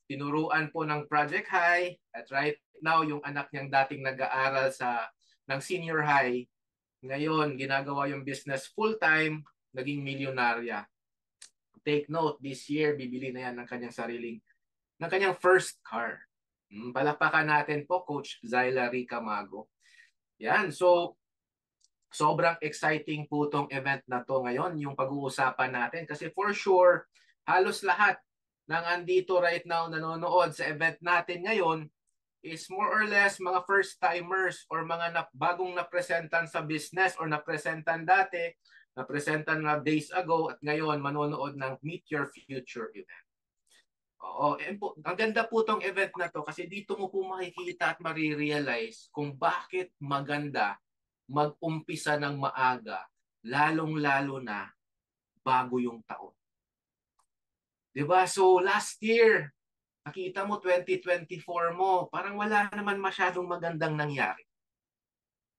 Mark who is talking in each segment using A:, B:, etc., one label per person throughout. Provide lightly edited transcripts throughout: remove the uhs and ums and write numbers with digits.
A: tinuruan po ng Project High, at right now, yung anak niyang dating nag-aaral ng senior high, ngayon, ginagawa yung business full-time, naging milyonarya. Take note, this year, bibili na yan ng kanyang first car. Palakpakan natin po, Coach Zyla Rica Mago. Yan, so sobrang exciting po tong event na to ngayon, yung pag-uusapan natin. Kasi for sure, halos lahat ng andito right now nanonood sa event natin ngayon is more or less mga first-timers or mga bagong napresentan sa business or napresentan dati, napresentan na days ago at ngayon manonood ng Meet Your Future event. Oo, ang ganda po tong event na to kasi dito mo po makikita at marirealize kung bakit maganda mag-umpisa ng maaga, lalong-lalo na bago yung taon. Diba? So last year, nakita mo 2024 mo, parang wala naman masyadong magandang nangyari.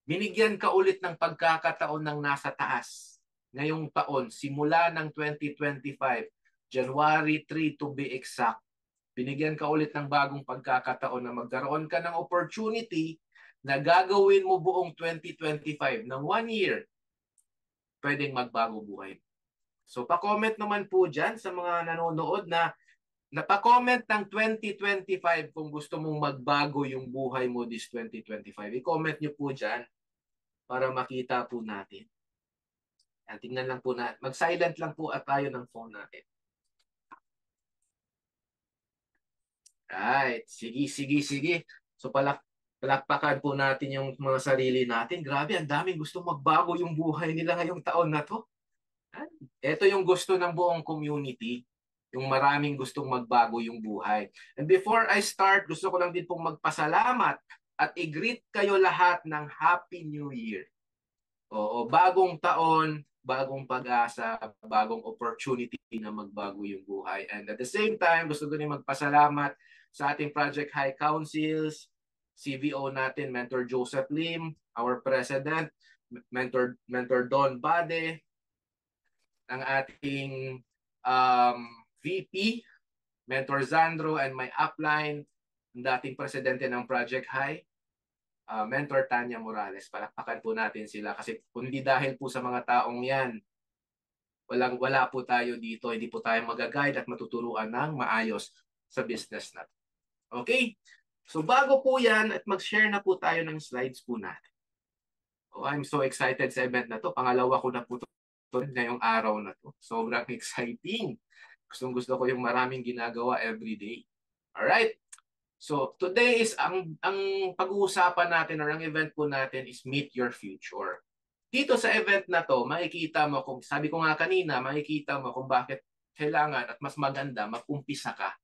A: Binigyan ka ulit ng pagkakataon ng nasa taas. Ngayong taon, simula ng 2025, January 3 to be exact, binigyan ka ulit ng bagong pagkakataon na magkaroon ka ng opportunity na gagawin mo buong 2025 ng 1 year, pwedeng magbago buhay. So pa-comment naman po dyan sa mga nanonood na pa-comment ng 2025 kung gusto mong magbago yung buhay mo this 2025. I-comment nyo po dyan para makita po natin. Yan, tingnan lang po natin. Mag-silent lang po at tayo ng phone natin. Right. Sige, sige, sige. So palakpakan po natin yung mga sarili natin. Grabe, ang daming gusto magbago yung buhay nila ngayong taon na to. Ito yung gusto ng buong community. Yung maraming gustong magbago yung buhay. And before I start, gusto ko lang din pong magpasalamat at i-greet kayo lahat ng Happy New Year. Oo, bagong taon, bagong pag-asa, bagong opportunity na magbago yung buhay. And at the same time, gusto ko din magpasalamat sa ating Project High Councils, CVO natin, Mentor Joseph Lim, our President, Mentor Don Bade, ang ating VP, Mentor Zandro, and my upline, ang dating presidente ng Project High, Mentor Tanya Morales. Palakpakan po natin sila kasi kundi dahil po sa mga taong yan, wala po tayo dito, hindi po tayo magaguide at matuturuan ng maayos sa business natin. Okay? So bago po yan at mag-share na po tayo ng slides po natin. Oh, I'm so excited sa event na to. Pangalawa ko na po ngayong araw na to. Sobrang exciting. Gustong-gusto ko yung maraming ginagawa every day. Alright? So, today is ang pag-uusapan natin or ang event po natin is Meet Your Future. Dito sa event na to, makikita mo kung, sabi ko nga kanina, makikita mo kung bakit kailangan at mas maganda mag-umpisa ka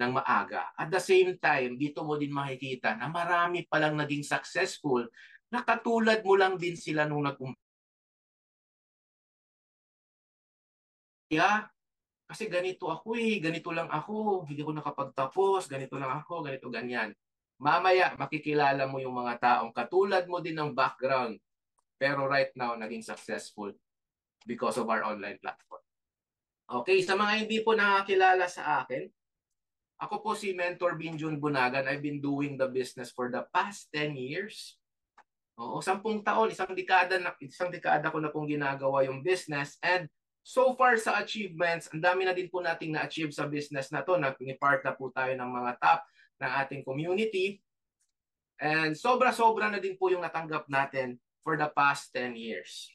A: ng maaga. At the same time, dito mo din makikita na marami palang naging successful na katulad mo lang din sila nung nag-umpisa. Kasi ganito ako ganito lang ako, hindi ko nakapagtapos, ganito lang ako, ganito, ganyan. Mamaya, makikilala mo yung mga taong katulad mo din ng background, pero right now, naging successful because of our online platform. Okay, sa mga hindi po nakakilala sa akin, ako po si Mentor Binjun Bunagan. I've been doing the business for the past 10 years. Oo, 10 taon, isang dekada ko na pong ginagawa yung business. And so far sa achievements, ang dami na din po nating na-achieve sa business na to. Nagpini-part na po tayo ng mga top ng ating community. And sobra-sobra na din po yung natanggap natin for the past 10 years.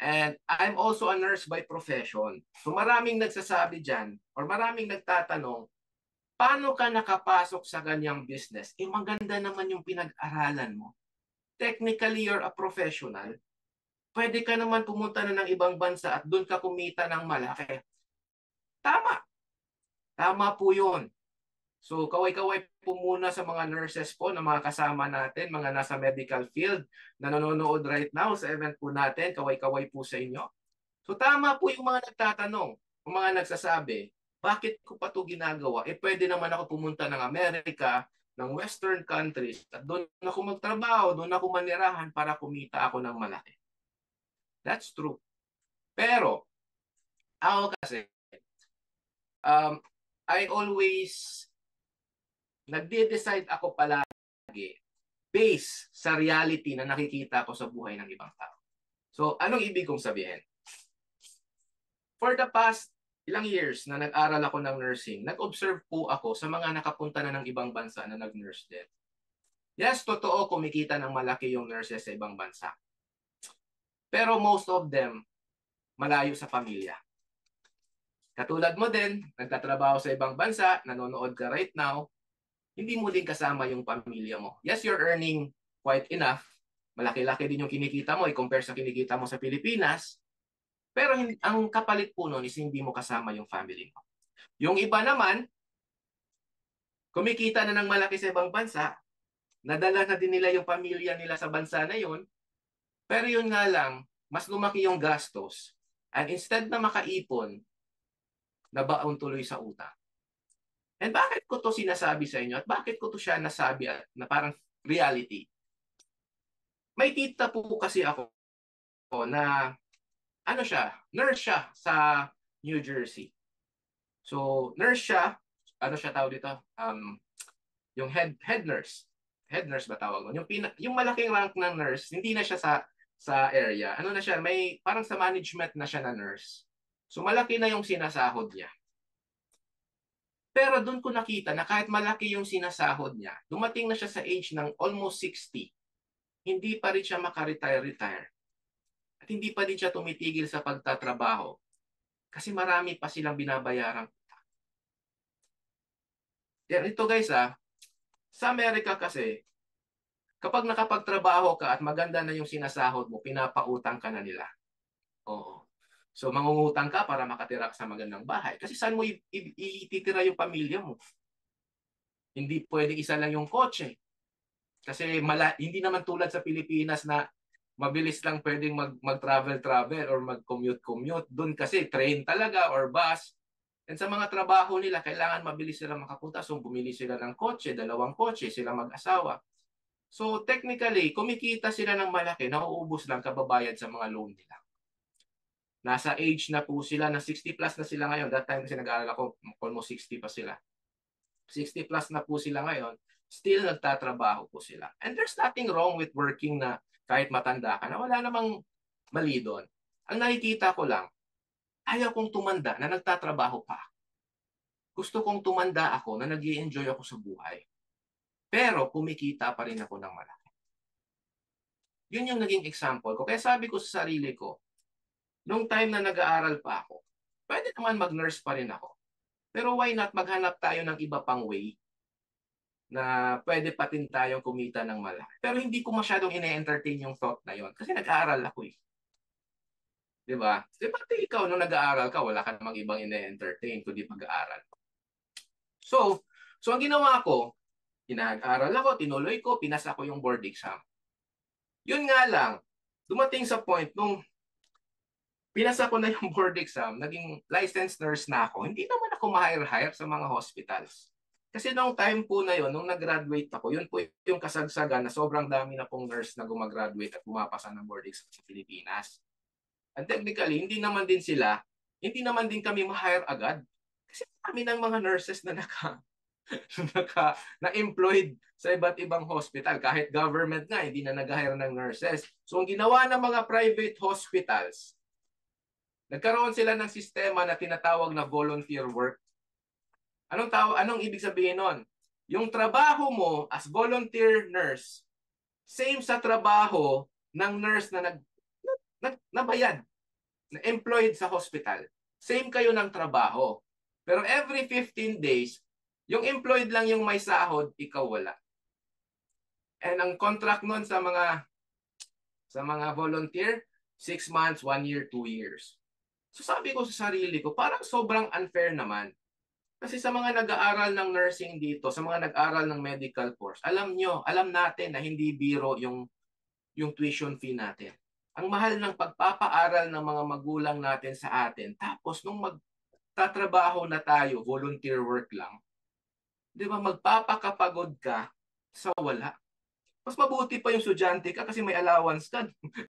A: And I'm also a nurse by profession. So maraming nagsasabi dyan or maraming nagtatanong, paano ka nakapasok sa ganyang business? Maganda naman yung pinag-aralan mo. Technically, you're a professional. Pwede ka naman pumunta na ng ibang bansa at doon ka kumita ng malaki. Tama. Tama po yun. So, kaway-kaway po muna sa mga nurses po na mga kasama natin, mga nasa medical field na nanonood right now sa event po natin. Kaway-kaway po sa inyo. So, tama po yung mga nagtatanong, yung mga nagsasabi, bakit ko pa ito ginagawa? Pwede naman ako pumunta ng Amerika, ng Western countries, at doon ako magtrabaho, doon ako manirahan para kumita ako ng malaki. That's true. Pero, ako kasi, I always, nagde-decide ako palagi based sa reality na nakikita ko sa buhay ng ibang tao. So, anong ibig kong sabihin? For the past ilang years na nag-aral ako ng nursing, nag-observe po ako sa mga nakapunta na ng ibang bansa na nag-nurse din. Yes, totoo, kumikita ng malaki yung nurses sa ibang bansa. Pero most of them, malayo sa pamilya. Katulad mo din, nagtatrabaho sa ibang bansa, nanonood ka right now, hindi mo din kasama yung pamilya mo. Yes, you're earning quite enough. Malaki-laki din yung kinikita mo, i-compare sa kinikita mo sa Pilipinas. Pero ang kapalit po nun is hindi mo kasama yung family mo. Yung iba naman, kumikita na ng malaki sa ibang bansa, nadala na din nila yung pamilya nila sa bansa na yun, pero yun nga lang, mas lumaki yung gastos. And instead na makaipon, nabaon tuloy sa utang. And bakit ko to sinasabi sa inyo at bakit ko to siya nasabi at na parang reality? May tita po kasi ako na ano siya, nurse siya sa New Jersey. So, nurse siya, ano siya tawag dito? Yung head nurse. Head nurse ba tawag mo? Yung malaking rank ng nurse, hindi na siya sa area. Ano na siya, may parang sa management na siya na nurse. So, malaki na yung sinasahod niya. Pero doon ko nakita na kahit malaki yung sinasahod niya, dumating na siya sa age ng almost 60, hindi pa rin siya makaretire-retire. At hindi pa din siya tumitigil sa pagtatrabaho kasi marami pa silang binabayarang. Yan, ito guys sa Amerika kasi, kapag nakapagtrabaho ka at maganda na yung sinasahod mo, pinapautang ka na nila. Oo. So mangungutang ka para makatira ka sa magandang bahay. Kasi saan mo ititira yung pamilya mo? Hindi pwedeng isa lang yung kotse. Kasi hindi naman tulad sa Pilipinas na mabilis lang pwedeng mag-travel or mag-commute. Doon kasi train talaga or bus. And sa mga trabaho nila, kailangan mabilis sila makapunta. So bumili sila ng kotse, 2 kotse, sila mag-asawa. So technically, kumikita sila ng malaki, nauubos lang kababayad sa mga loan nila. Nasa age na po sila, na 60 plus na sila ngayon. That time kasi nag-aaral ako, almost 60 pa sila. 60 plus na po sila ngayon, still nagtatrabaho po sila. And there's nothing wrong with working na kahit matanda ka na. Wala namang mali doon. Ang nakikita ko lang, ayaw kong tumanda na nagtatrabaho pa. Gusto kong tumanda ako na nag-i-enjoy ako sa buhay. Pero kumikita pa rin ako ng malaki. Yun yung naging example ko. Kaya sabi ko sa sarili ko, nung time na nag-aaral pa ako, pwede naman mag-nurse pa rin ako. Pero why not maghanap tayo ng iba pang way na pwede pa din tayong kumita ng malaki. Pero hindi ko masyadong ine-entertain yung thought na yon kasi nag-aaral ako eh. Di ba? Di ba ikaw nung nag-aaral ka, wala ka namang ibang ine-entertain kundi pag-aaral. So ang ginawa ko, nag-aaral ako, tinuloy ko, pinasa ko yung board exam. Yun nga lang, dumating sa point nung pinasa ko na yung board exam, naging licensed nurse na ako, hindi naman ako ma-hire sa mga hospitals. Kasi nung time po na yon, nung nag-graduate ako, yun po yung kasagsagan na sobrang dami na pong nurse na gumagraduate at pumapasa ng board exam sa Pilipinas. And technically, hindi naman din kami ma-hire agad. Kasi kami ng mga nurses na na-employed sa iba't ibang hospital. Kahit government nga, hindi na nag-hire ng nurses. So ang ginawa ng mga private hospitals, nagkaroon sila ng sistema na tinatawag na volunteer work. Anong ibig sabihin nun? Yung trabaho mo as volunteer nurse, same sa trabaho ng nurse na nabayad, na employed sa hospital. Same kayo ng trabaho. Pero every 15 days, yung employed lang yung may sahod, ikaw wala. And ang contract nun sa mga volunteer, 6 months, 1 year, 2 years. So sabi ko sa sarili ko, parang sobrang unfair naman. Kasi sa mga nag-aaral ng nursing dito, sa mga nag-aaral ng medical course, alam natin na hindi biro yung tuition fee natin. Ang mahal ng pagpapaaral ng mga magulang natin sa atin. Tapos nung magtatrabaho na tayo, volunteer work lang, di ba, magpapakapagod ka sa wala. Mas mabuti pa yung estudyante ka kasi may allowance ka.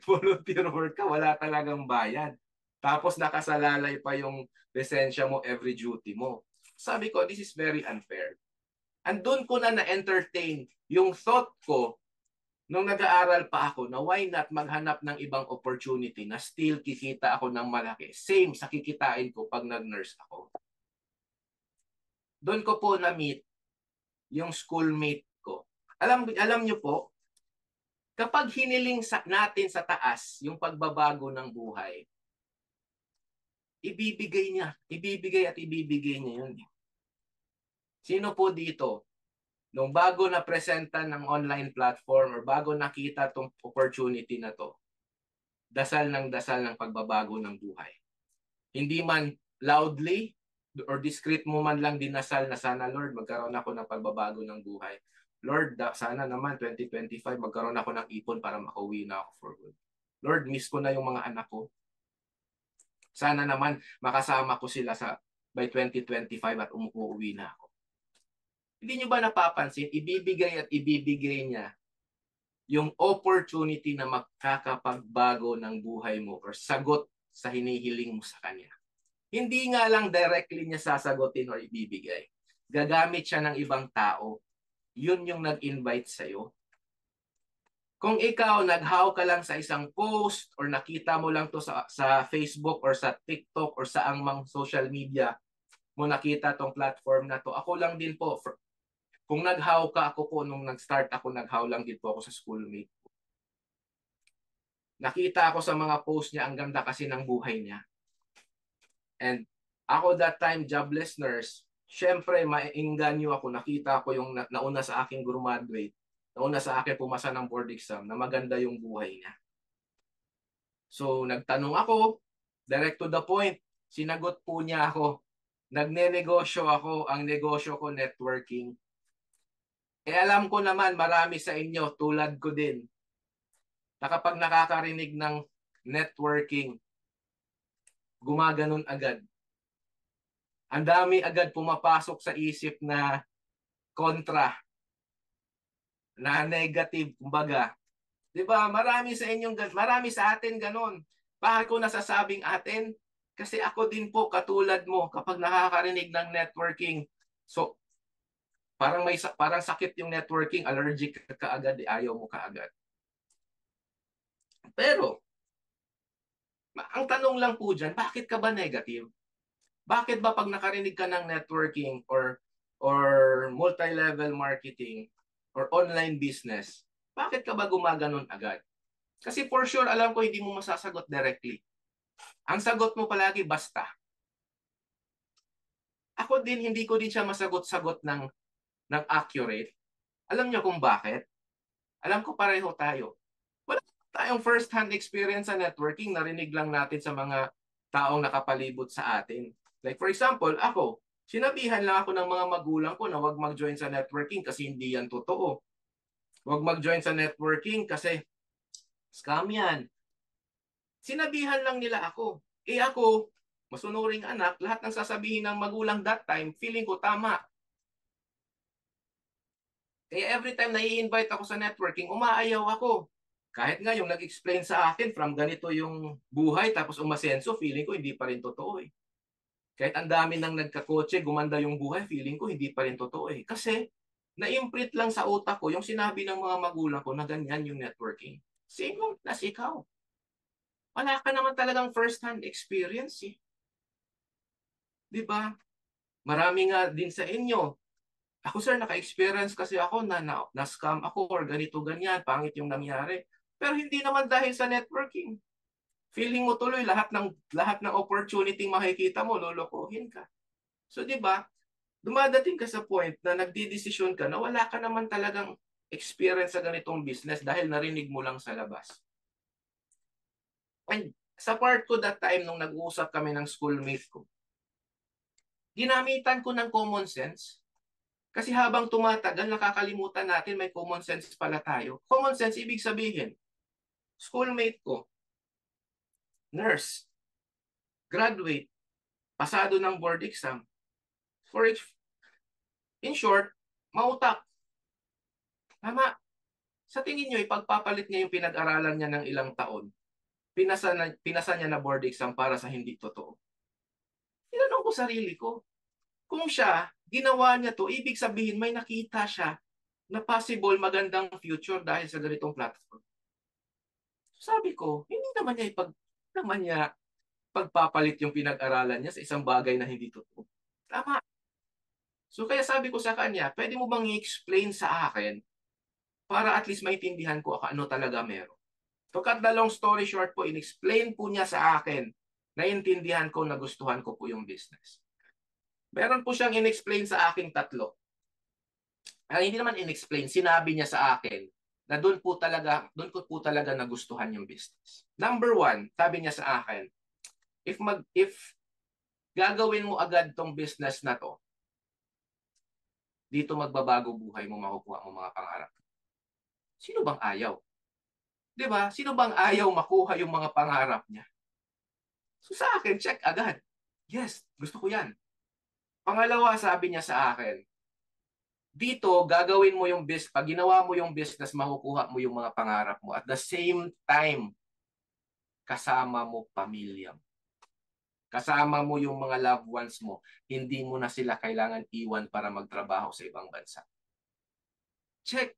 A: Volunteer work ka, wala talagang bayad. Tapos nakasalalay pa yung lisensya mo every duty mo. Sabi ko, this is very unfair. Andun ko na na-entertain yung thought ko nung nag-aaral pa ako na why not maghanap ng ibang opportunity na still kikita ako ng malaki. Same sa kikitain ko pag nag-nurse ako. Doon ko po na-meet yung schoolmate ko. Alam niyo po, kapag hiniling natin sa taas yung pagbabago ng buhay, ibibigay niya. Ibibigay at ibibigay niya yun. Sino po dito, nung bago na presenta ng online platform or bago nakita tong opportunity na to, dasal ng pagbabago ng buhay? Hindi man loudly or discreet mo man lang dinasal na sana, Lord, magkaroon ako ng pagbabago ng buhay. Lord, sana naman 2025 magkaroon ako ng ipon para makauwi na ako for good. Lord, miss ko na yung mga anak ko. Sana naman makasama ko sila by 2025 at umuwi na ako. Hindi nyo ba napapansin, ibibigay at ibibigay niya yung opportunity na makakapagbago ng buhay mo or sagot sa hinihiling mo sa kanya. Hindi nga lang directly niya sasagutin o ibibigay. Gagamit siya ng ibang tao. Yun yung nag-invite sa'yo. Kung ikaw, naghaw ka lang sa isang post or nakita mo lang to sa Facebook or sa TikTok or sa mang social media mo nakita tong platform na to, ako lang din po. Kung naghaw ka, ako po, nung nag-start ako, naghaw lang din po ako sa schoolmate ko. Nakita ako sa mga post niya, ang ganda kasi ng buhay niya. And ako that time, jobless nurse, syempre, mainganyo ako. Nakita ko yung nauna sa aking graduate, nauna sa akin pumasa ng board exam, na maganda yung buhay niya. So, nagtanong ako, direct to the point, sinagot po niya ako. Nagne-negosyo ako, ang negosyo ko, networking. Alam ko naman, marami sa inyo, tulad ko din, na kapag nakakarinig ng networking, gumaganon agad. Ang dami agad pumapasok sa isip na kontra, na negative, kumbaga. Di ba? Marami sa atin ganon. Bakit ko nasasabing atin? Kasi ako din po, katulad mo, kapag nakakarinig ng networking, so, parang sakit yung networking, allergic ka agad, ayaw mo ka agad. Pero, ang tanong lang po dyan, bakit ka ba negative? Bakit ba pag nakarinig ka ng networking or multi-level marketing or online business, bakit ka ba gumaganon agad? Kasi for sure, alam ko hindi mo masasagot directly. Ang sagot mo palagi, basta. Ako din, hindi ko din siya masagot-sagot ng accurate. Alam niyo kung bakit? Alam ko pareho tayo. Wala tayong first-hand experience sa networking. Narinig lang natin sa mga taong nakapalibot sa atin. Like for example, ako, sinabihan lang ako ng mga magulang ko na huwag mag-join sa networking kasi hindi yan totoo. Huwag mag-join sa networking kasi scam yan. Sinabihan lang nila ako. Ako, masunuring anak, lahat ng sasabihin ng magulang that time, feeling ko tama. Kaya every time na i-invite ako sa networking, umaayaw ako. Kahit nga yung nag-explain sa akin from ganito yung buhay tapos umasenso, feeling ko hindi pa rin totoo eh. Kahit ang dami nang nagkakotse, gumanda yung buhay, feeling ko hindi pa rin totoo eh. Kasi na-imprint lang sa utak ko yung sinabi ng mga magulang ko na ganyan yung networking. Same as ikaw. Wala ka naman talagang first-hand experience eh. Di ba? Marami nga din sa inyo. Ako sir, naka-experience kasi ako na scam ako or ganito ganyan, pangit yung nangyari. Pero hindi naman dahil sa networking. Feeling mo tuloy lahat ng opportunity makikita mo, lolokohin ka. So 'di ba? Dumadating ka sa point na nagdidesisyon ka na wala ka naman talagang experience sa ganitong business dahil narinig mo lang sa labas. And sa part ko that time nung nag-uusap kami ng schoolmate ko, ginamitan ko ng common sense. Kasi habang tumatagal, nakakalimutan natin may common sense pala tayo. Common sense, ibig sabihin, schoolmate ko, nurse, graduate, pasado ng board exam. In short, mautak. Tama. Sa tingin nyo, ipagpapalit niya yung pinag-aralan niya ng ilang taon. Pinasa niya na board exam para sa hindi totoo. Tinanong ko sarili ko, Kung siya, ginawa niya to, ibig sabihin may nakita siya na possible magandang future dahil sa ganitong platform. Sabi ko, hindi naman niya pagpapalit yung pinag-aralan niya sa isang bagay na hindi totoo. Tama. So kaya sabi ko sa kanya, pwede mo bang i-explain sa akin para at least maintindihan ko ano talaga meron. To cut the long story short po, in-explain po niya sa akin, naintindihan ko, nagustuhan ko po yung business. Meron po siyang in-explain sa akin tatlo. Hindi naman in-explain, sinabi niya sa akin na doon ko po talaga nagustuhan yung business. Number one, sabi niya sa akin, if gagawin mo agad tong business na to, dito magbabago buhay mo, makukuha mo mga pangarap. Sino bang ayaw? 'Di ba? Sino bang ayaw makuha yung mga pangarap niya? So sa akin, check agad. Yes, gusto ko 'yan. Pangalawa, sabi niya sa akin, dito gagawin mo yung business, pag ginawa mo yung business, makukuha mo yung mga pangarap mo. At the same time, kasama mo pamilya mo. Kasama mo yung mga loved ones mo. Hindi mo na sila kailangan iwan para magtrabaho sa ibang bansa. Check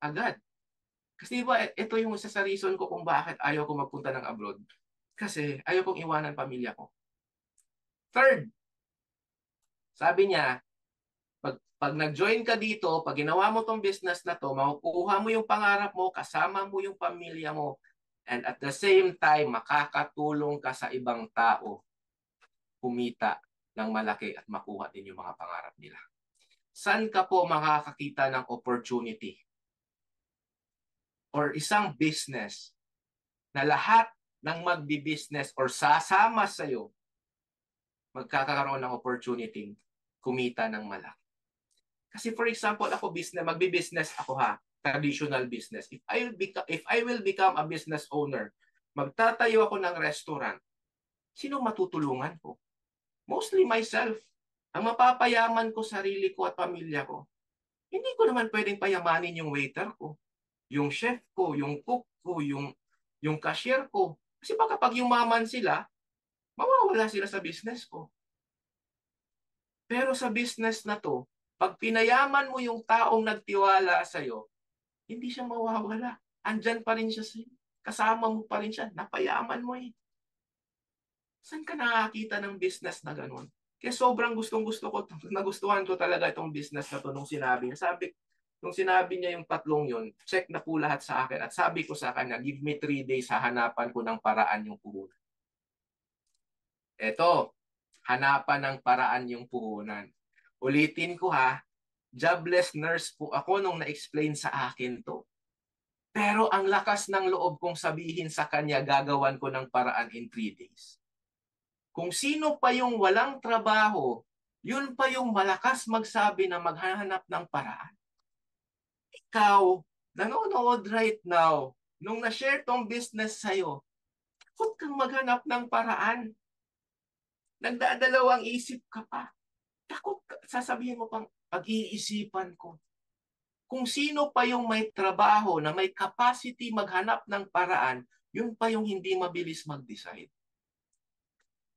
A: agad. Kasi diba, ito yung isa sa reason ko kung bakit ayaw ko magpunta ng abroad. Kasi ayaw kong iwanan pamilya ko. Third, sabi niya, pag nag-join ka dito, pag ginawa mo tong business na to, makukuha mo yung pangarap mo, kasama mo yung pamilya mo, and at the same time, makakatulong ka sa ibang tao, kumita ng malaki at makuha din yung mga pangarap nila. Saan ka po makakakita ng opportunity or isang business na lahat ng magbi-business or sasama sa'yo, magkakaroon ng opportunity kumita ng malaki. Kasi for example, ako magbi-business ako traditional business. If I will become a business owner, magtatayo ako ng restaurant, sino matutulungan ko? Mostly myself. Ang mapapayaman ko sarili ko at pamilya ko. Hindi ko naman pwedeng payamanin yung waiter ko, yung chef ko, yung cook ko, yung cashier ko. Kasi baka pag yumaman sila, mawawala sila sa business ko. Pero sa business na to, pag pinayaman mo yung taong nagtiwala sa'yo, hindi siya mawawala. Andyan pa rin siya sa'yo. Kasama mo pa rin siya. Napayaman mo eh. Saan ka nakakita ng business na ganun? Kaya sobrang gustong-gusto ko, nagustuhan ko talaga itong business na to nung sinabi niya. Nung sinabi niya yung tatlong yun, check na po lahat sa akin. At sabi ko sa kanya, give me 3 days, hahanapan ko ng paraan yung puhunan. Eto, hanapan ng paraan yung puhunan. Ulitin ko jobless nurse po ako nung na-explain sa akin to. Pero ang lakas ng loob kong sabihin sa kanya, gagawan ko ng paraan in 3 days. Kung sino pa yung walang trabaho, yun pa yung malakas magsabi na maghahanap ng paraan. Ikaw, nanonood right now, nung na-share tong business sa'yo, takot kang maghanap ng paraan. Nagdadalawang isip ka pa. Takot ka, sasabihin mo pang, pag-iisipan ko. Kung sino pa yung may trabaho na may capacity maghanap ng paraan, yun pa yung hindi mabilis mag-decide.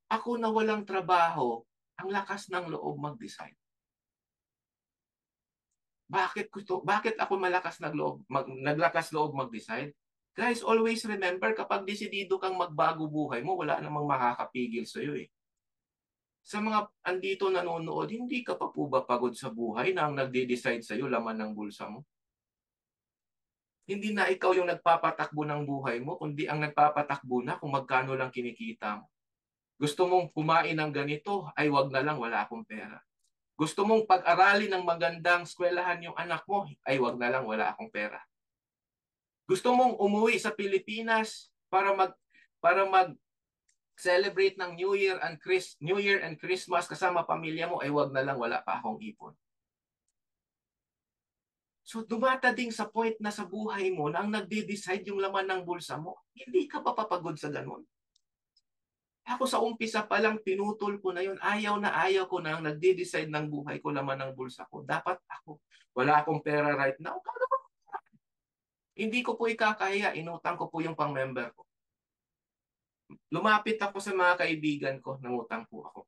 A: Ako na walang trabaho, ang lakas ng loob mag-decide. Bakit ako naglakas loob mag-decide? Guys, always remember, kapag desidido kang magbago buhay mo, wala namang makakapigil sa iyo eh. Sa mga andito nanonood, hindi ka pa po ba pagod sa buhay na ang nagde-decide sa iyo laman ng bulsa mo? Hindi na ikaw yung nagpapatakbo ng buhay mo, kundi ang nagpapatakbo na kung magkano lang kinikita mo. Gusto mong kumain ng ganito, ay wag na lang, wala akong pera. Gusto mong pag-aralin ng magandang eskwelahan yung anak mo, ay wag na lang, wala akong pera. Gusto mong umuwi sa Pilipinas para mag celebrate ng New Year and Christmas kasama pamilya mo, ay wag na lang, wala pa akong ipon. So dumatating sa point na sa buhay mo na ang nagde-decide yung laman ng bulsa mo. Hindi ka papapagod sa ganun. Ako sa umpisa pa lang, pinutol ko na yun. Ayaw na ayaw ko na ang nagde-decide ng buhay ko, laman ng bulsa ko. Dapat ako. Wala akong pera right now. Hindi ko po ikakahiya. Inutang ko po yung pang-member ko. Lumapit ako sa mga kaibigan ko. Nangutang po ako.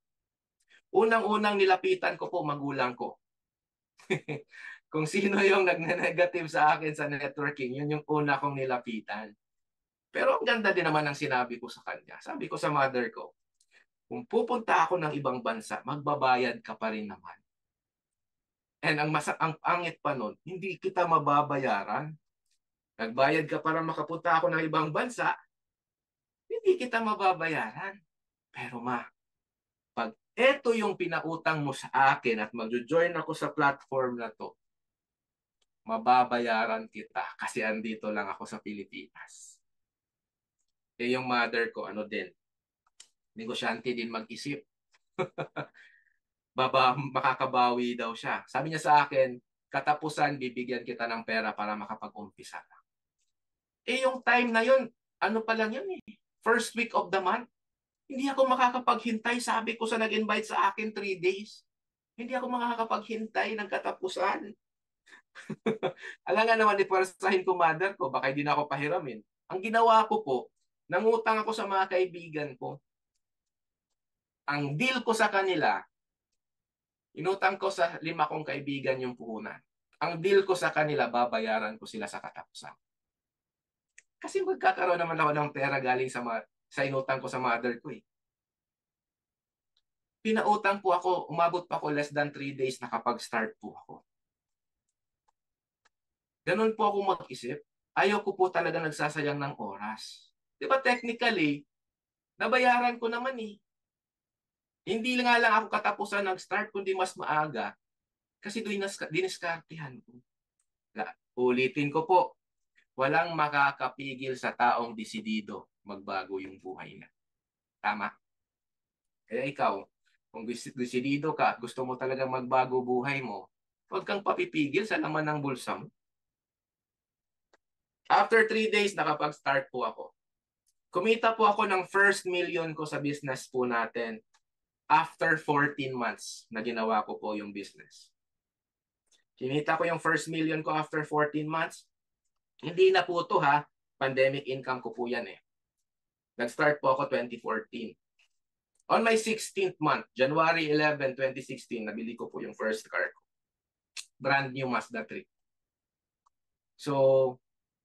A: Unang-unang nilapitan ko po magulang ko. Kung sino yung nagne-negative sa akin sa networking, yun yung una kong nilapitan. Pero ang ganda din naman ng sinabi ko sa kanya. Sabi ko sa mother ko, kung pupunta ako ng ibang bansa, magbabayad ka pa rin naman. And ang pangit pa nun, hindi kita mababayaran. Nagbayad ka para makapunta ako ng ibang bansa, hindi kita mababayaran. Pero ma, pag eto yung pinautang mo sa akin at magjo-join ako sa platform na to, mababayaran kita kasi andito lang ako sa Pilipinas. Eh yung mother ko, ano din, negosyante din mag-isip. Makakabawi daw siya. Sabi niya sa akin, katapusan, bibigyan kita ng pera para makapag-umpisa. Eh yung time na yun, ano pa lang yun eh. First week of the month, hindi ako makakapaghintay. Sabi ko sa nag-invite sa akin 3 days. Hindi ako makakapaghintay ng katapusan. Alam nga naman, iparesahin ko mother ko, baka hindi na ako pahiramin. Ang ginawa ko po, nangutang ako sa mga kaibigan ko. Ang deal ko sa kanila, inutang ko sa 5 kong kaibigan yung puhunan. Ang deal ko sa kanila, babayaran ko sila sa katapusan. Kasi magkakaroon naman ako ng pera galing sa inutang ko sa mother ko eh. Pinautang po ako, umabot pa ako less than 3 days nakapag-start po ako. Ganun po ako mag-isip. Ayaw ko po talaga nagsasayang ng oras. Di ba technically, nabayaran ko naman eh. Hindi nga lang ako katapusan nag-start, kundi mas maaga. Kasi doon diniskartihan ko. Ulitin ko po, walang makakapigil sa taong desidido magbago yung buhay niya. Tama? Kaya ikaw, kung desidido ka, gusto mo talaga magbago buhay mo, huwag kang papipigil sa laman ng bulsa mo. After 3 days, nakapag-start po ako. Kumita po ako ng first million ko sa business po natin after 14 months na ginawa ko po yung business. Kinita ko yung first million ko after 14 months. Hindi na po to ha. Pandemic income ko po yan eh. Nag-start po ako 2014. On my 16th month, January 11, 2016, nabili ko po yung first car ko. Brand new Mazda 3. So,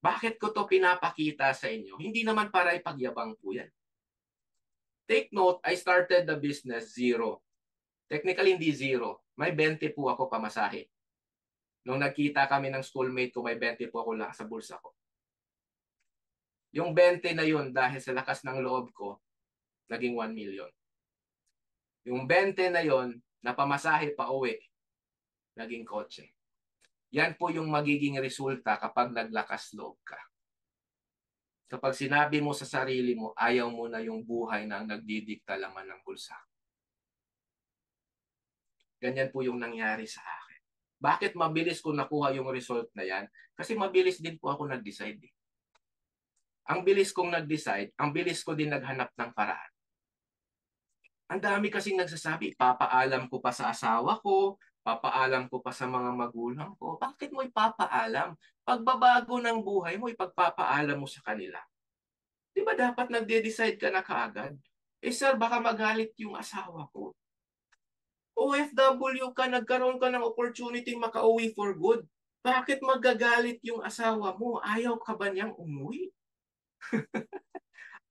A: bakit ko to pinapakita sa inyo? Hindi naman para ipagyabang po yan. Take note, I started the business zero. Technically, hindi zero. May 20 po ako pamasahe. Nung nagkita kami ng schoolmate ko, may 20 po ako lang sa bulsa ko. Yung 20 na yun, dahil sa lakas ng loob ko, naging 1 million. Yung 20 na yun, napamasahe pa uwi, naging kotse. Yan po yung magiging resulta kapag naglakas loob ka. Kapag sinabi mo sa sarili mo, ayaw mo na yung buhay na nagdidikta laman ng bulsa. Ganyan po yung nangyari sa akin. Bakit mabilis ko nakuha yung result na yan? Kasi mabilis din po ako nag-decide. Ang bilis kong nag-decide, ang bilis ko din naghanap ng paraan. Ang dami kasing nagsasabi, papaalam ko pa sa asawa ko, papaalam ko pa sa mga magulang ko. Bakit mo ipapaalam? Pagbabago ng buhay mo, ipagpapaalam mo sa kanila. Di ba dapat nagde-decide ka na kaagad? Eh sir, baka magalit yung asawa ko. OFW ka, nagkaroon ka ng opportunity makauwi for good. Bakit magagalit yung asawa mo? Ayaw ka ba niyang umuwi?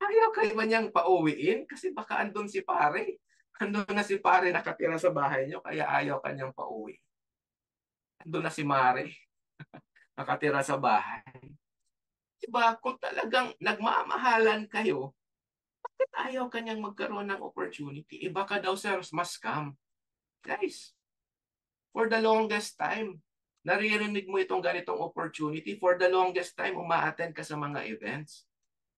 A: Ayaw ka ba niyang pauwiin? Kasi baka andun si pare. Andun na si pare nakatira sa bahay niyo, kaya ayaw ka niyang pauwi. Andun na si Mare nakatira sa bahay. Diba, kung talagang nagmamahalan kayo, bakit ayaw ka niyang magkaroon ng opportunity? Iba ka daw, sir, mas scam. Guys, for the longest time, naririnig mo itong ganitong opportunity. For the longest time, umaattend ka sa mga events.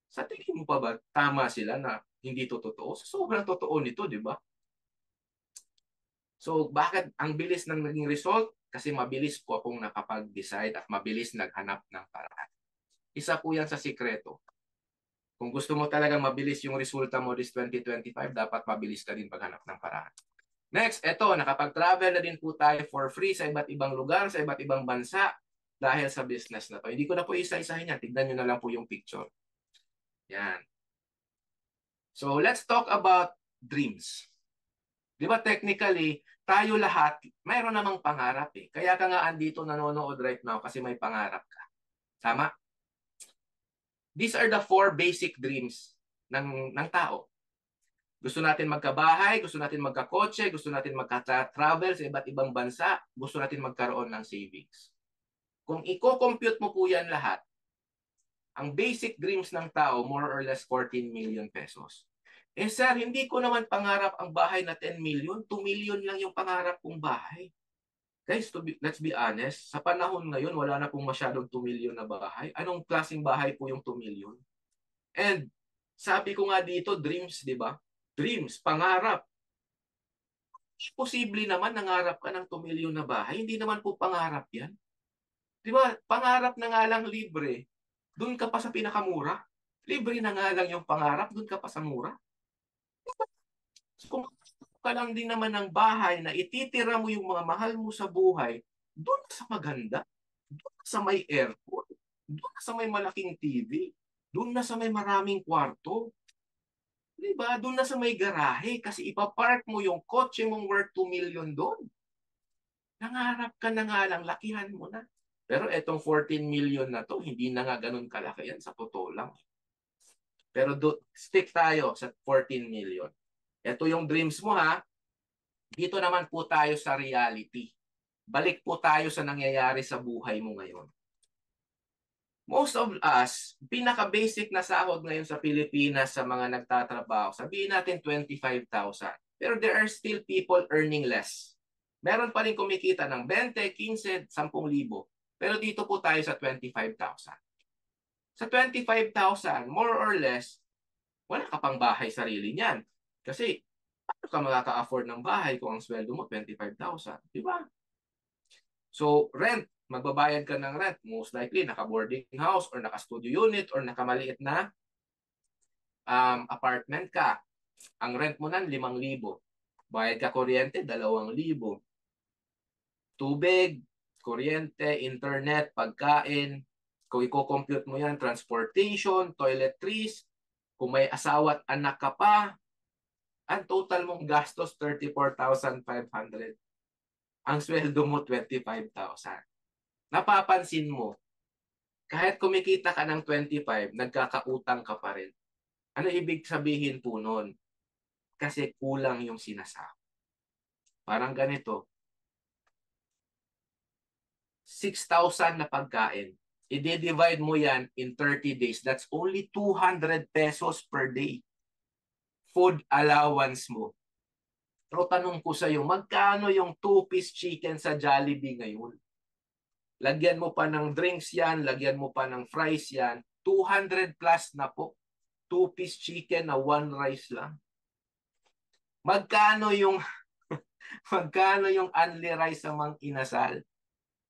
A: Sa tingin mo pa ba tama sila na hindi to totoo? Sobrang totoo nito, di ba? So, bakit ang bilis ng naging result? Kasi mabilis po akong nakapag-decide at mabilis naghanap ng paraan. Isa po yan sa sikreto. Kung gusto mo talagang mabilis yung resulta mo this 2025, dapat mabilis ka din paghanap ng paraan. Next, eto, nakapag-travel na din po tayo for free sa iba't ibang lugar, sa iba't ibang bansa dahil sa business na to. Hindi ko na po isa-isahin yan. Tignan nyo na lang po yung picture. Yan. So, let's talk about dreams. Di ba technically, tayo lahat, mayroon namang pangarap eh. Kaya ka nga andito nanonood right now kasi may pangarap ka. Tama? These are the 4 basic dreams ng tao. Gusto natin magkabahay, gusto natin magkakotse, gusto natin magka-travel sa iba't ibang bansa, gusto natin magkaroon ng savings. Kung i-compute mo po yan lahat, ang basic dreams ng tao, more or less 14 million pesos. Eh sir, hindi ko naman pangarap ang bahay na 10 million, 2 million lang yung pangarap kong bahay. Guys, let's be honest, sa panahon ngayon, wala na pong masyadong 2 million na bahay. Anong klaseng bahay po yung 2 million? And sabi ko nga dito, dreams, di ba? Dreams, pangarap. Posible naman nangarap ka ng 2 million na bahay. Hindi naman po pangarap yan. Di ba? Pangarap na nga lang libre. Doon ka pa sa pinakamura. Libre na nga lang yung pangarap, doon ka pa sa mura. Kung ka lang din naman ng bahay na ititira mo yung mga mahal mo sa buhay, doon sa maganda, doon sa may aircon, doon sa may malaking TV, doon na sa may maraming kwarto. Diba? Doon na sa may garahe kasi ipapark mo yung kotse mong worth 2 million doon. Nangarap ka na nga lang, lakihan mo na. Pero etong 14 million na to, hindi na nga ganun kalaki yan sa totoo lang. Pero stick tayo sa 14 million. Ito yung dreams mo ha. Dito naman po tayo sa reality. Balik po tayo sa nangyayari sa buhay mo ngayon. Most of us, pinaka-basic na sahod ngayon sa Pilipinas sa mga nagtatrabaho, sabihin natin 25,000. Pero there are still people earning less. Meron pa rin kumikita ng 20, 15, 10,000. Pero dito po tayo sa 25,000. Sa 25,000, more or less, wala ka pang bahay sarili niyan. Kasi, paano ka makaka-afford ng bahay kung ang sweldo mo 25,000? Di ba? So, rent, magbabayad ka ng rent, most likely naka-boarding house or naka-studio unit or nakamaliit na apartment ka. Ang rent mo nan 5,000. Bayad ka kuryente 2,000. Tubig, kuryente, internet, pagkain. Kung i-compute mo yan, transportation, toiletries, kung may asawa at anak ka pa, ang total mong gastos 34,500. Ang sweldo mo 25,000. Napapansin mo, kahit kumikita ka ng 25, nagkakautang ka pa rin. Ano ibig sabihin po nun? Kasi kulang yung sinasahod. Parang ganito, 6,000 na pagkain. I-divide mo yan in 30 days. That's only 200 pesos per day. Food allowance mo. Pero tanong ko sa iyo, magkano yung 2-piece chicken sa Jollibee ngayon? Lagyan mo pa ng drinks yan, lagyan mo pa ng fries yan. 200 plus na po. 2-piece chicken na 1 rice lang. Magkano yung magkano yung only rice sa Mang Inasal?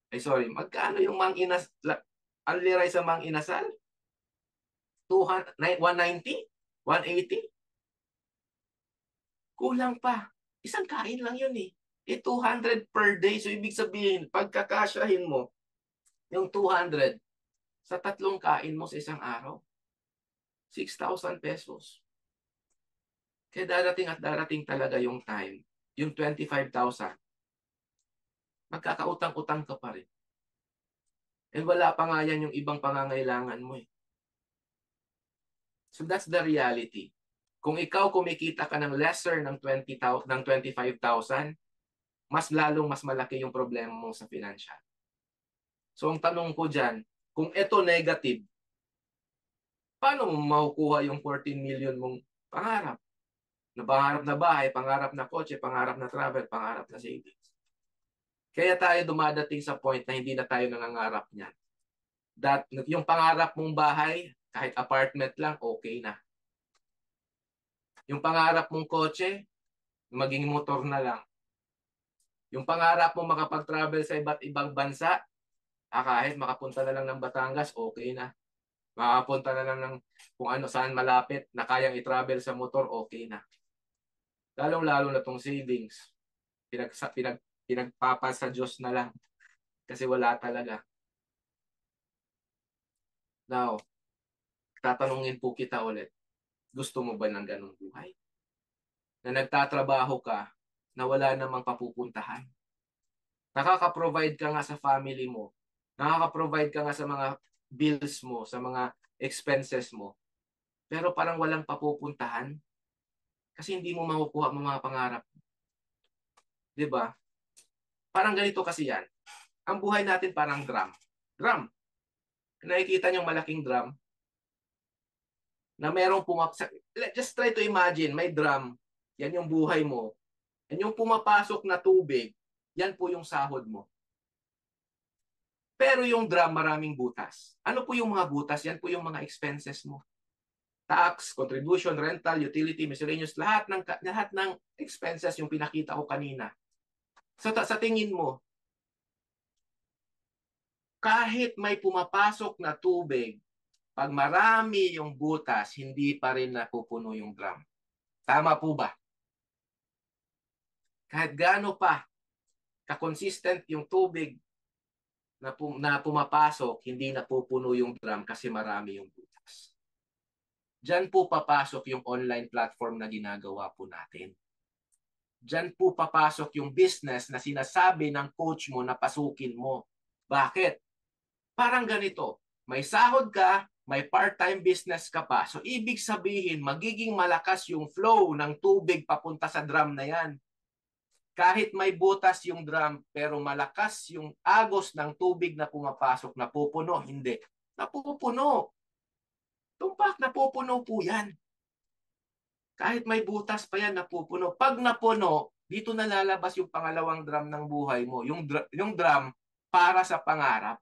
A: Ay sorry, magkano yung only rice sa Mang Inasal? 200, 190? 180? Kulang pa. Isang kain lang yun eh. 200 per day. So, ibig sabihin, pagkakasyahin mo, yung 200 sa 3 kain mo sa isang araw, 6,000 pesos. Kaya darating at darating talaga yung time, yung 25,000, magkakautang-utang ka pa rin. And wala pa nga yan yung ibang pangangailangan mo eh. So, that's the reality. Kung ikaw kumikita ka ng lesser ng 20,000 ng 25,000, mas malaki yung problema mo sa financial. So ang tanong ko diyan, kung ito negative, paano mo makukuha yung 14 million mong pangarap? Na pangarap na bahay, pangarap na kotse, pangarap na travel, pangarap na savings. Kaya tayo dumadating sa point na hindi na tayo nangangarap niyan. Yung pangarap mong bahay, kahit apartment lang, okay na. Yung pangarap mong kotse, maging motor na lang. Yung pangarap mong makapag-travel sa iba't ibang bansa, kahit makapunta na lang ng Batangas, okay na. Makapunta na lang ng kung ano saan malapit na kayang i-travel sa motor, okay na. Lalong-lalo na tong savings. Pinagpapa sa Diyos na lang. Kasi wala talaga. Now, tatanungin po kita ulit. Gusto mo ba ng ganung buhay? Na nagtatrabaho ka, na wala namang papupuntahan. Nakaka-provide ka nga sa family mo. Nakaka-provide ka nga sa mga bills mo, sa mga expenses mo. Pero parang walang papupuntahan kasi hindi mo makukuha ang mga pangarap. 'Di ba? Parang ganito kasi yan. Ang buhay natin parang drum. Drum. Nakikita niyo malaking drum na merong pumaksak. Just try to imagine, may drum. Yan yung buhay mo. Yan yung pumapasok na tubig. Yan po yung sahod mo. Pero yung drum maraming butas. Ano po yung mga butas? Yan po yung mga expenses mo. Tax, contribution, rental, utility, miscellaneous, lahat ng expenses yung pinakita ko kanina. Sa tingin mo, kahit may pumapasok na tubig, pag marami yung butas, hindi pa rin napupuno yung drum. Tama po ba? Kahit gaano pa ka-consistent yung tubig na pumapasok, hindi napupuno yung drum kasi marami yung butas. Diyan po papasok yung online platform na ginagawa po natin. Diyan po papasok yung business na sinasabi ng coach mo na pasukin mo. Bakit? Parang ganito, may sahod ka, may part-time business ka pa. So ibig sabihin, magiging malakas yung flow ng tubig papunta sa drum na yan. Kahit may butas yung drum, pero malakas yung agos ng tubig na pumapasok, napupuno, hindi. Napupuno. Tumpak, napupuno po yan. Kahit may butas pa yan, napupuno. Pag napuno, dito nalalabas yung pangalawang drum ng buhay mo. Yung drum para sa pangarap.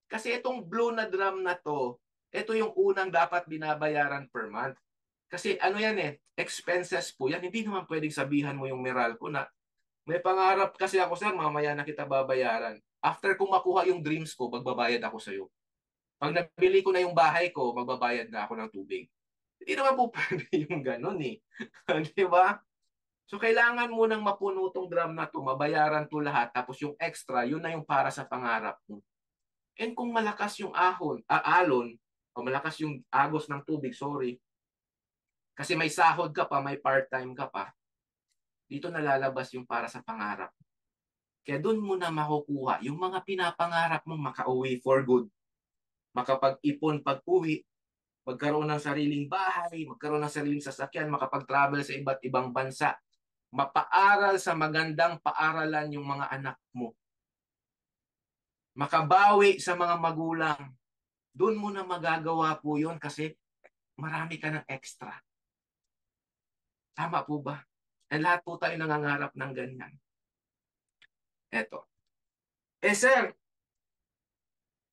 A: Kasi itong blue na drum na to, ito yung unang dapat binabayaran per month. Kasi ano yan expenses po yan. Hindi naman pwedeng sabihan mo yung Meralco na may pangarap kasi ako, sir, mamaya na kita babayaran. After kung makuha yung dreams ko, magbabayad ako sa'yo. Pag nabili ko na yung bahay ko, magbabayad na ako ng tubig. Hindi naman po pwede yung ganun Di ba? So, kailangan mo nang mapuno tong drum na to, mabayaran to lahat, tapos yung extra, yun na yung para sa pangarap mo. And kung malakas yung alon, o malakas yung agos ng tubig, sorry, kasi may sahod ka pa, may part-time ka pa, dito nalalabas yung para sa pangarap. Kaya doon mo na makukuha yung mga pinapangarap mong makauwi for good. Makapag-ipon pag-uwi, magkaroon ng sariling bahay, magkaroon ng sariling sasakyan, makapag-travel sa iba't ibang bansa, mapaaral sa magandang paaralan yung mga anak mo, makabawi sa mga magulang. Doon mo na magagawa po yun kasi marami ka ng extra. Tama po ba? Eh lahat po tayo nangangarap ng ganyan. Eto. Sir,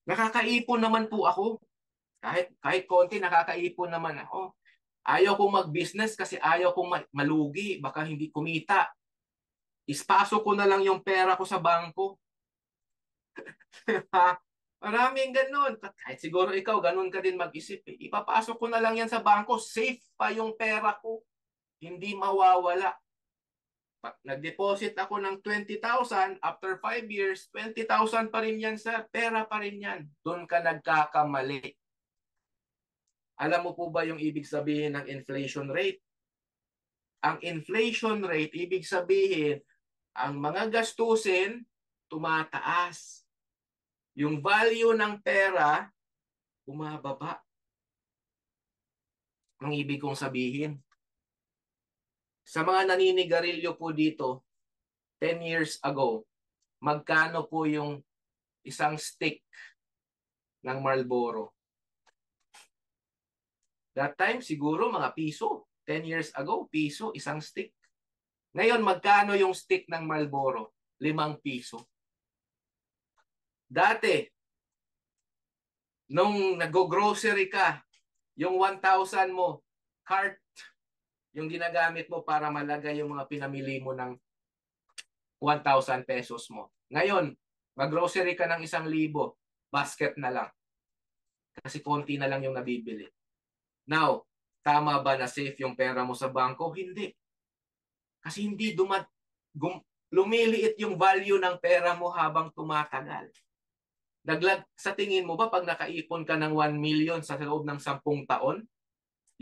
A: nakakaipon naman po ako. Kahit konti, nakakaipon naman ako. Ayaw kong mag-business kasi ayaw kong malugi. Baka hindi kumita. Ispaso ko na lang yung pera ko sa bangko. Maraming ganun. Kahit siguro ikaw, ganun ka din mag-isip. Ipapasok ko na lang yan sa bangko. Safe pa yung pera ko. Hindi mawawala. Nag-deposit ako ng 20,000, after 5 years, 20,000 pa rin yan, sir. Pera pa rin yan. Doon ka nagkakamali. Alam mo po ba yung ibig sabihin ng inflation rate? Ang inflation rate, ibig sabihin, ang mga gastusin, tumataas. Yung value ng pera, bumababa. Ang ibig kong sabihin. Sa mga naninigarilyo po dito, 10 years ago, magkano po yung isang stick ng Marlboro? That time, siguro mga piso. 10 years ago, piso, isang stick. Ngayon, magkano yung stick ng Marlboro? 5 piso. Dati, nung nag-grocery ka, yung 1,000 mo, cart, yung ginagamit mo para malagay yung mga pinamili mo ng 1,000 pesos mo. Ngayon, mag-grocery ka ng 1,000, basket na lang. Kasi konti na lang yung nabibili. Now, tama ba na safe yung pera mo sa bangko? Hindi. Kasi hindi lumiliit yung value ng pera mo habang tumatagal. Sa tingin mo ba pag nakaipon ka ng 1 million sa loob ng 10 taon,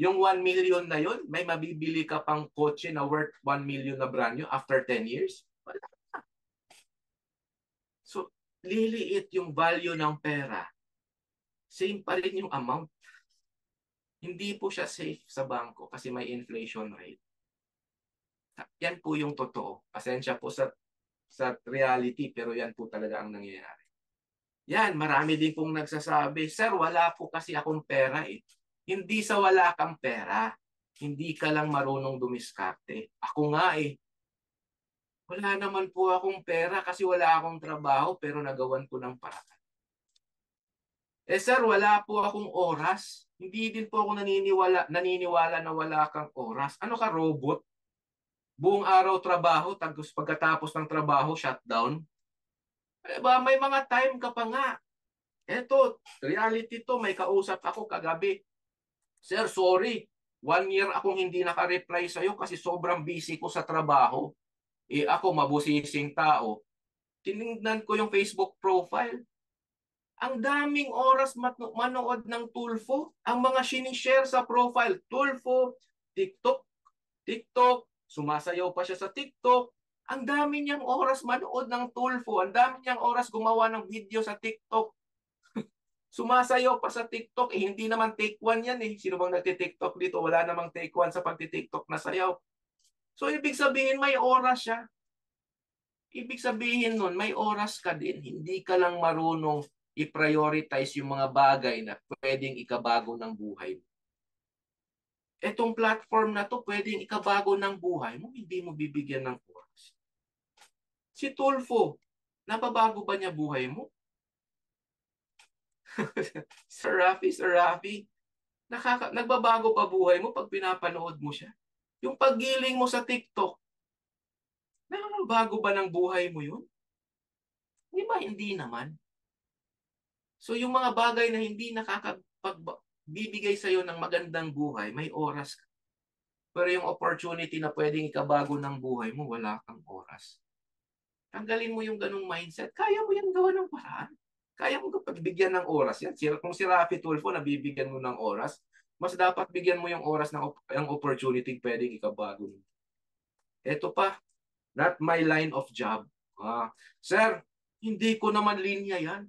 A: Yung 1 million na yun, may mabibili ka pang kotse na worth 1 million na brand new after 10 years? Wala. So, liliit yung value ng pera. Same pa rin yung amount. Hindi po siya safe sa bangko kasi may inflation rate. Yan po yung totoo. Pasensya po sa reality, pero yan po talaga ang nangyayari. Yan, marami din pong nagsasabi, Sir, wala po kasi akong pera eh. Hindi sa wala kang pera. Hindi ka lang marunong dumiskarte. Ako nga eh. Wala naman po akong pera kasi wala akong trabaho pero nagawan ko ng paraan. Eh sir, wala po akong oras. Hindi din po ako naniniwala na wala kang oras. Ano ka, robot? Buong araw trabaho, tapos pagkatapos ng trabaho, shutdown. Eh ba, may mga time ka pa nga. Eto, reality to, may kausap ako kagabi. Sir, sorry. 1 year akong hindi naka-reply sa'yo kasi sobrang busy ko sa trabaho. Eh ako, mabusising tao. Tinignan ko yung Facebook profile. Ang daming oras manood ng Tulfo. Ang mga sinishare sa profile, Tulfo, TikTok, TikTok, sumasayaw pa siya sa TikTok. Ang dami niyang oras manood ng Tulfo. Ang dami niyang oras gumawa ng video sa TikTok. Sumasayaw pa sa TikTok. Eh, hindi naman take one yan eh. Sino bang nagti-TikTok dito? Wala namang take one sa pagti-TikTok na sayaw. So, ibig sabihin may oras siya. Ibig sabihin nun, may oras ka din. Hindi ka lang marunong i-prioritize yung mga bagay na pwedeng ikabago ng buhay mo. Etong platform na to, pwedeng ikabago ng buhay mo, hindi mo bibigyan ng oras. Si Tulfo, napabago ba niya buhay mo? Sir Rafi, nagbabago pa buhay mo pag pinapanood mo siya? Yung paggiling mo sa TikTok, nakakabago ba ng buhay mo yun? Di ba hindi naman? So yung mga bagay na hindi nakakapagbibigay sa'yo ng magandang buhay, may oras ka. Pero yung opportunity na pwedeng ikabago ng buhay mo, wala kang oras. Tanggalin mo yung ganung mindset. Kaya mo yan gawa ng paraan. Kaya mo pagbigyan ng oras yan. Kung si Rafi Tulfo nabibigyan mo ng oras, mas dapat bigyan mo yung oras ng opportunity pwedeng ikabago. Ito pa, not my line of job. Sir, hindi ko naman linya yan.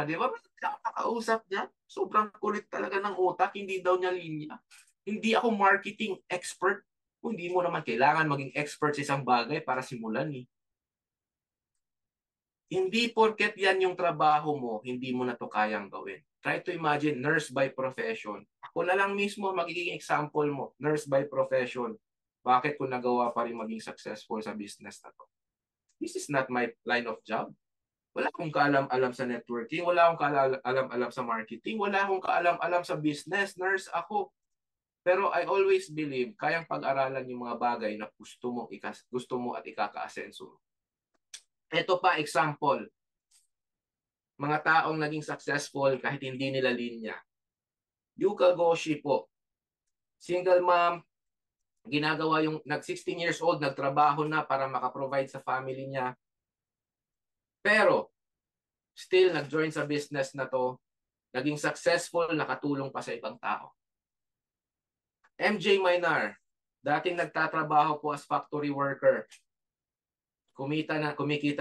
A: Di ba? Nakakausap niya. Sobrang kulit talaga ng utak. Hindi daw niya linya. Hindi ako marketing expert. Hindi mo naman kailangan maging expert sa isang bagay para simulan eh. Hindi porket yan yung trabaho mo, hindi mo na to kayang gawin. Try to imagine, nurse by profession. Ako na lang mismo magiging example mo, nurse by profession. Bakit ko nagawa pa rin maging successful sa business na to? This is not my line of job. Wala akong kaalam-alam sa networking, wala akong kaalam-alam sa marketing, wala akong kaalam-alam sa business, nurse ako. Pero I always believe, kayang pag-aralan yung mga bagay na gusto mo at ikaka-asenso. Ito pa, example. Mga taong naging successful kahit hindi nila linya. Yuka Goshi po. Single mom, ginagawa yung nag-16 years old, nagtrabaho na para makaprovide sa family niya. Pero, still nag-join sa business na to, naging successful, nakatulong pa sa ibang tao. MJ Minar, dating nagtatrabaho po as factory worker. Kumikita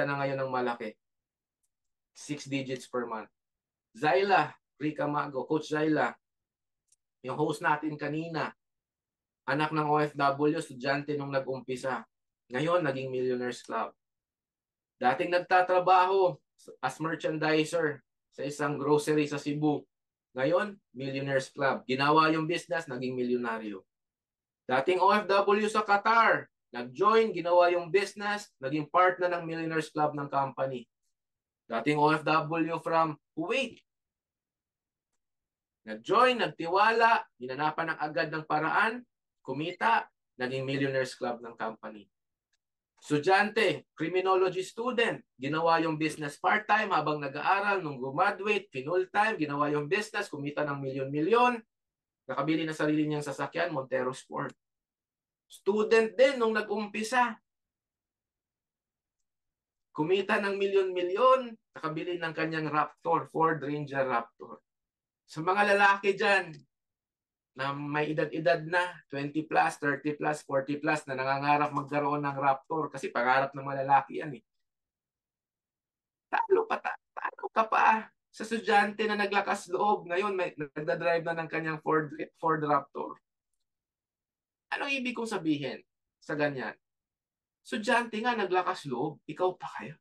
A: na ngayon ng malaki. 6 digits per month. Zyla, Rica Mago, Coach Zyla, yung host natin kanina, anak ng OFW, estudyante nung nag-umpisa. Ngayon, naging Millionaires Club. Dating nagtatrabaho as merchandiser sa isang grocery sa Cebu. Ngayon, Millionaires Club. Ginawa yung business, naging milyonaryo. Dating OFW sa Qatar, nag-join, ginawa yung business, naging part na ng Millionaires Club ng company. Dating OFW from Kuwait, nag-join, nagtiwala, hinanapan ng agad ng paraan, kumita, naging Millionaires Club ng company. Estudyante, criminology student, ginawa yung business part-time habang nag-aaral, nung graduate, full-time, ginawa yung business, kumita ng milyon-milyon, nakabili na sarili niyang sasakyan, Montero Sport. Student din nung nag-umpisa, kumita ng milyon-milyon, nakabili ng kanyang Raptor, Ford Ranger Raptor. Sa mga lalaki dyan, na may edad-edad na, 20 plus, 30 plus, 40 plus, na nangangarap magkaroon ng Raptor kasi pangarap ng malalaki yan eh. Talo ka pa sa estudyante na naglakas loob. Ngayon, may nagdadrive na ng kanyang Ford Raptor. Anong ibig kong sabihin sa ganyan? Estudyante nga naglakas loob, ikaw pa kaya?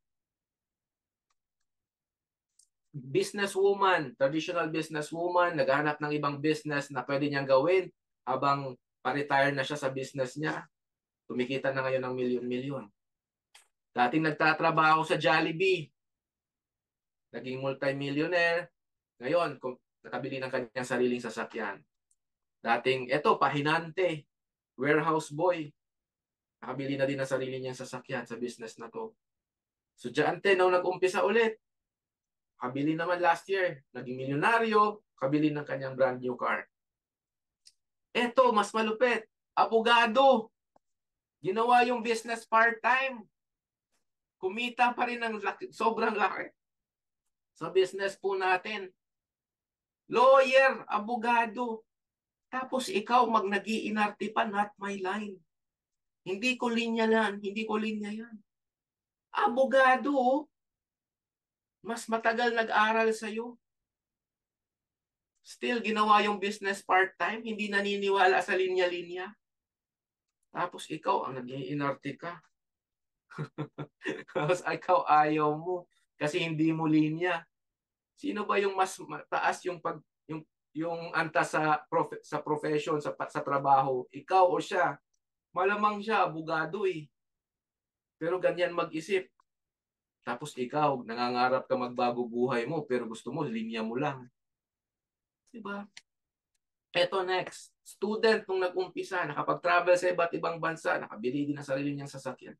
A: Businesswoman, traditional businesswoman, naghanap ng ibang business na pwede niyang gawin habang pa-retire na siya sa business niya. Kumikita na ngayon ng milyon-milyon. Dating nagtatrabaho sa Jollibee, naging multi-millionaire. Ngayon, nakabili ng kanyang sariling sasakyan. Dating, eto, pahinante, warehouse boy, nakabili na din ng sarili niyang sasakyan sa business na to. Estudyante, nung nag-umpisa ulit, kabili naman last year, naging milyonaryo, kabili ng kanyang brand new car. Eto, mas malupit, abogado, ginawa yung business part-time. Kumita pa rin ng laki, sobrang laki sa business po natin. Lawyer, abogado. Tapos ikaw nag-iinarte pa, not my line. Hindi ko linya yan, hindi ko linya yan. Abogado, mas matagal nag-aral sa'yo. Still, ginawa yung business part-time, hindi naniniwala sa linya-linya. Tapos ikaw ang nag-iinarte ka. Tapos ikaw ayaw mo kasi hindi mo linya. Sino ba yung mas mataas yung antas sa profession, sa trabaho? Ikaw o siya? Malamang siya, abogado eh. Pero ganyan mag-isip. Tapos ikaw, nangangarap ka magbago buhay mo, pero gusto mo, linya mo lang. Diba? Eto next, student nung nag-umpisa, nakapag-travel sa iba't ibang bansa, nakabili din ng sarili niyang sasakyan.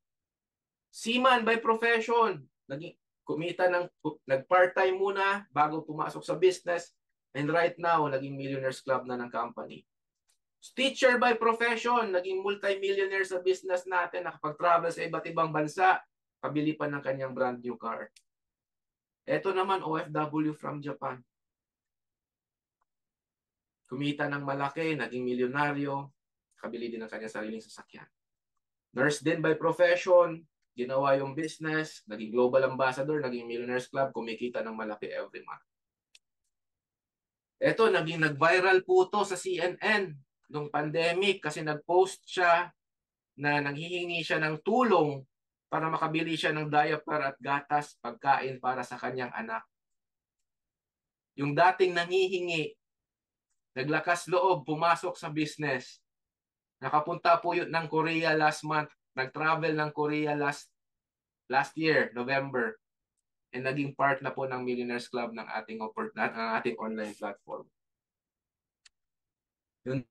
A: Seaman by profession, nag-part-time muna bago pumasok sa business, and right now, naging Millionaires Club na ng company. Teacher by profession, naging multi-millionaire sa business natin, nakapag-travel sa iba't ibang bansa, kabili pa ng kanyang brand new car. Ito naman, OFW from Japan. Kumita ng malaki, naging milyonaryo, kabili din ng kanyang sariling sasakyan. Nurse din by profession, ginawa yung business, naging global ambassador, naging Millionaires Club, kumikita ng malaki every month. Ito, naging nag-viral po to sa CNN nung pandemic kasi nag-post siya na nanghihingi siya ng tulong para makabili siya ng diaper at gatas, pagkain para sa kanyang anak. Yung dating nanghihingi, naglakas loob, pumasok sa business. Nakapunta po yun ng Korea last month. Nag-travel ng Korea last year, November. And naging part na po ng Millionaires Club ng ating online platform. Yun